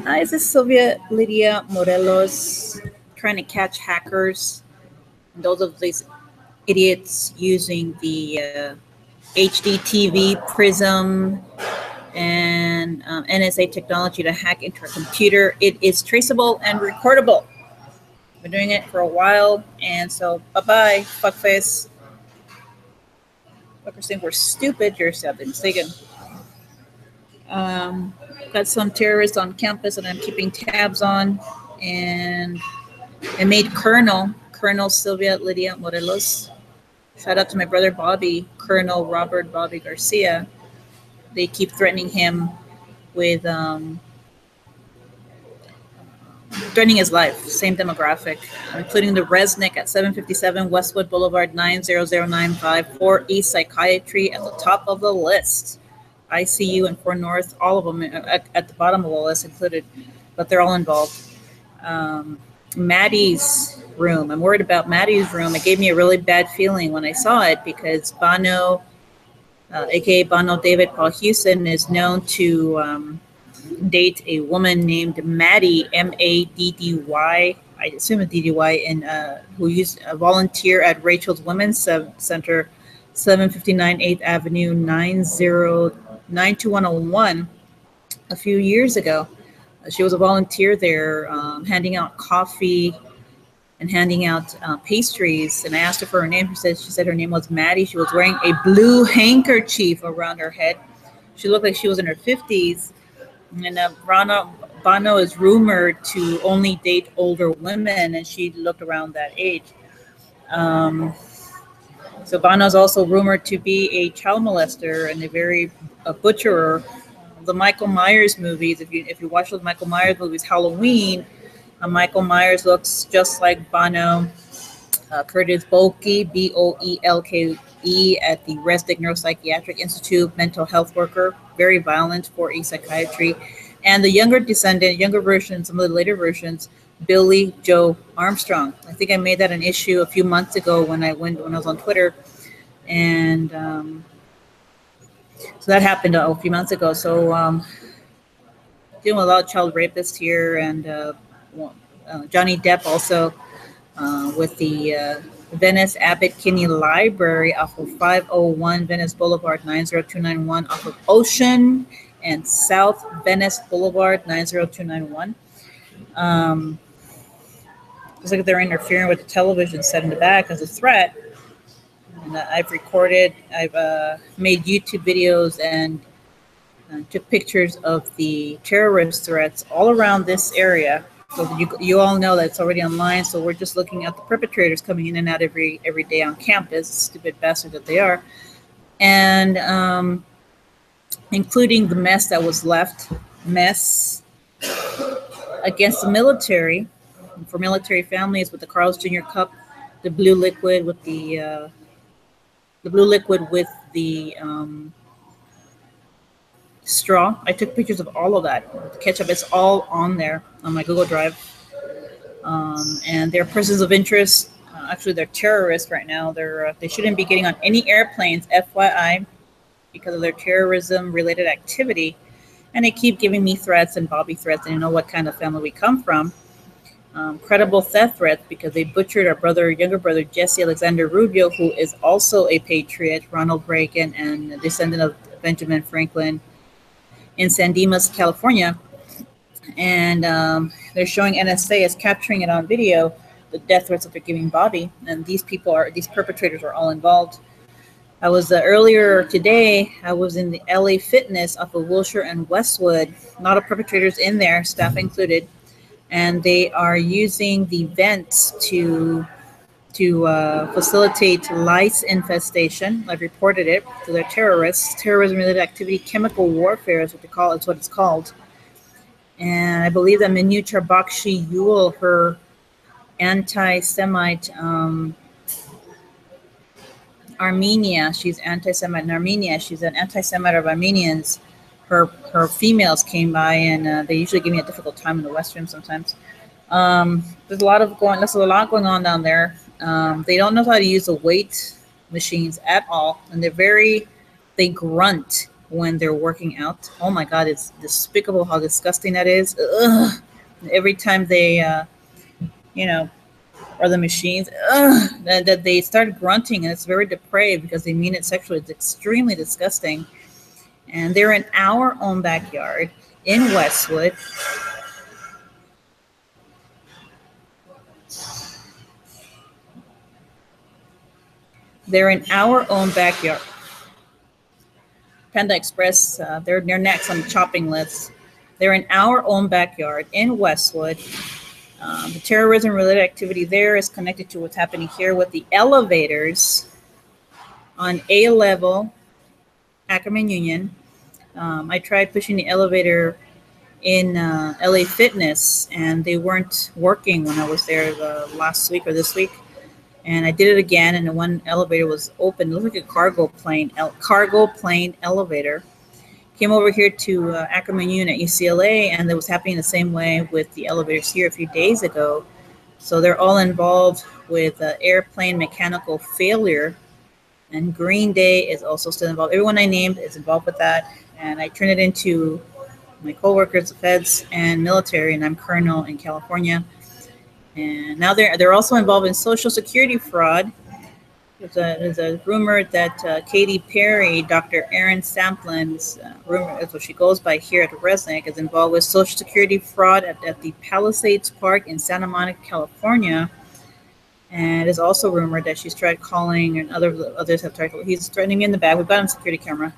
Hi, this is Sylvia, Lydia, Morelos, trying to catch hackers and those of these idiots using the HD TV Prism and NSA technology to hack into a computer. It is traceable and recordable. Been doing it for a while, and so bye-bye, fuckface. Fuckers think we're stupid. You're sadly mistaken. Um, got some terrorists on campus that I'm keeping tabs on, and I made Colonel Sylvia Lydia Morelos. Shout out to my brother Bobby, Colonel Robert Bobby Garcia. They keep threatening him with threatening his life. Same demographic, including the Resnick at 757 Westwood Boulevard 90095 for East Psychiatry at the top of the list. ICU and 4 North, all of them at the bottom of the list included, but they're all involved. Maddie's room. I'm worried about Maddie's room. It gave me a really bad feeling when I saw it because Bono, aka Bono David Paul Houston, is known to date a woman named Maddie, Maddy. I assume a DDY, and who used a volunteer at Rachel's Women's Center, 759 8th Avenue, 92101, a few years ago. She was a volunteer there, handing out coffee and handing out pastries. And I asked her for her name. She said her name was Maddie. She was wearing a blue handkerchief around her head. She looked like she was in her 50s. And Bono is rumored to only date older women, and she looked around that age. So Bono is also rumored to be a child molester and a butcherer. The Michael Myers movies, if you watch those Michael Myers movies, Halloween, Michael Myers looks just like Bono. Curtis Bolke, Boelke, at the Resnick Neuropsychiatric Institute, mental health worker, very violent for East Psychiatry. And the younger version, some of the later versions, Billy Joe Armstrong. I think I made that an issue a few months ago when I was on Twitter, and so that happened a few months ago. So dealing with a lot of child rapists here, and Johnny Depp also with the Venice Abbott Kinney Library off of 501 Venice Boulevard 90291 off of Ocean and South Venice Boulevard 90291. Looks like they're interfering with the television set in the back as a threat. And I've made YouTube videos and took pictures of the terrorist threats all around this area. So you all know that it's already online. So we're just looking at the perpetrators coming in and out every day on campus, stupid bastards that they are, and including the mess that was left against the military, for military families with the Carl's Jr. Cup, the blue liquid with the straw. I took pictures of all of that. The ketchup, it's all on there on my Google Drive. And they're persons of interest. Actually, they're terrorists right now. They shouldn't be getting on any airplanes, FYI, because of their terrorism-related activity. And they keep giving me threats and Bobby threats, and you know what kind of family we come from. Credible theft threats because they butchered our younger brother, Jesse Alexander Rubio, who is also a patriot, Ronald Reagan, and a descendant of Benjamin Franklin, in San Dimas, California. And they're showing NSA is capturing it on video, the death threats that they're giving Bobby. And these perpetrators are all involved. I was earlier today, I was in the LA Fitness off of Wilshire and Westwood. A lot of perpetrators in there, staff included. And they are using the vents to facilitate lice infestation. I've reported it. So they're terrorists. Terrorism-related activity, chemical warfare is what they call it. It's what it's called. And I believe that Minu Charbakshi Yule, her anti-Semite Armenia. She's anti-Semite in Armenia. She's an anti-Semite of Armenians. Her females came by, and they usually give me a difficult time in the restroom sometimes. There's a lot going on down there. They don't know how to use the weight machines at all, and they grunt. when they're working out. Oh my God, it's despicable how disgusting that is. Ugh. Every time they, you know, or the machines, that they start grunting, and it's very depraved because they mean it sexually. It's extremely disgusting. And they're in our own backyard in Westwood. They're in our own backyard. Panda Express, they're next on the chopping list. They're in our own backyard in Westwood. The terrorism-related activity there is connected to what's happening here with the elevators on A level, Ackerman Union. I tried pushing the elevator in LA Fitness, and they weren't working when I was there last week or this week. And I did it again, and the one elevator was open. It looked like a cargo plane elevator. Came over here to Ackerman Union at UCLA, and it was happening the same way with the elevators here a few days ago. So they're all involved with airplane mechanical failure, and Green Day is also still involved. Everyone I named is involved with that, and I turned it into my coworkers, the feds, and military, and I'm colonel in California. And now they're also involved in Social Security fraud. There's a rumor that Katy Perry, Dr. Erin Samplin's rumor, that's what she goes by here at Resnick, is involved with Social Security fraud at the Palisades Park in Santa Monica, California. And it is also rumored that she's tried calling, and others have tried. He's threatening me in the back. We've got him on security camera.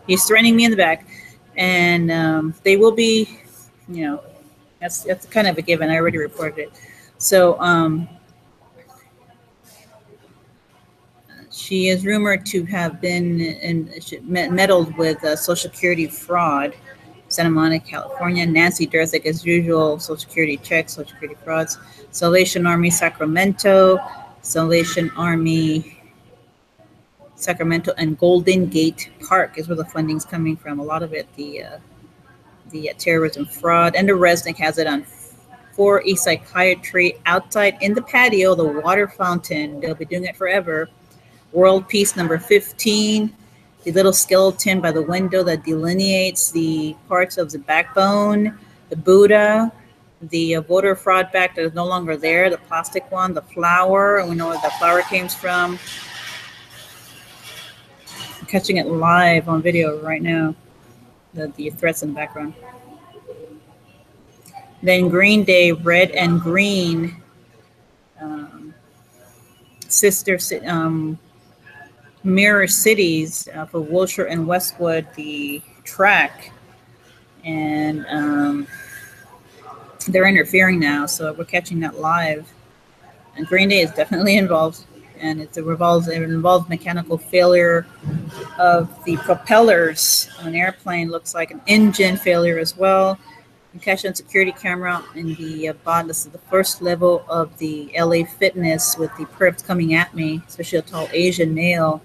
He's threatening me in the back, and they will be, that's kind of a given. I already reported it. So she is rumored to have been meddled with Social Security fraud, Santa Monica, California. Nancy Durzik, as usual, Social Security checks, Social Security frauds. Salvation Army Sacramento, Salvation Army Sacramento, and Golden Gate Park is where the funding's coming from. A lot of it, the terrorism fraud, and the Resnick has it on for a psychiatry outside in the patio, the water fountain. They'll be doing it forever. World Peace number 15, the little skeleton by the window that delineates the parts of the backbone, the Buddha, the voter fraud back that is no longer there, the plastic one, the flower, and we know where the flower came from. I'm catching it live on video right now, the threats in the background. Then Green Day, Red and Green, sister mirror cities for Wilshire and Westwood, the track, and they're interfering now, so we're catching that live. And Green Day is definitely involved, and it involves mechanical failure of the propellers on an airplane. Looks like an engine failure as well. I'm catching a security camera in the bottom. This is the first level of the LA Fitness with the perps coming at me, especially a tall Asian male,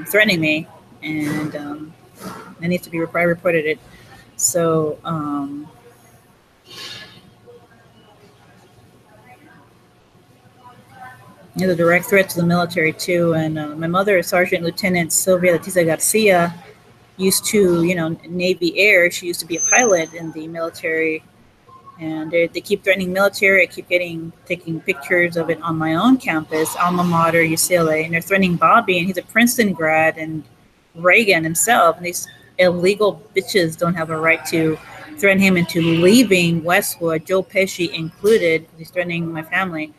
threatening me, and I need to be. I reported it. So there's a direct threat to the military too. And my mother, Sergeant Lieutenant Sylvia Garcia, used to, Navy Air. She used to be a pilot in the military, and they keep threatening military. I keep taking pictures of it on my own campus, alma mater, UCLA, and they're threatening Bobby, and he's a Princeton grad, and Reagan himself, and these illegal bitches don't have a right to threaten him into leaving Westwood, Joe Pesci included. He's threatening my family,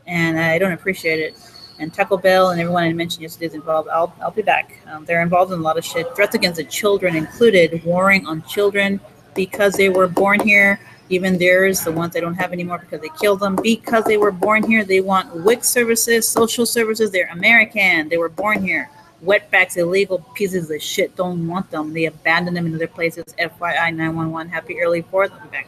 and I don't appreciate it. And Taco Bell and everyone I mentioned yesterday is involved. I'll be back. They're involved in a lot of shit. Threats against the children included, warring on children because they were born here. Even theirs, the ones they don't have anymore because they killed them. Because they were born here, they want WIC services, social services. They're American. They were born here. Wetbacks, illegal pieces of shit, don't want them. They abandon them in other places. FYI 911. Happy early 4th. I'll be back.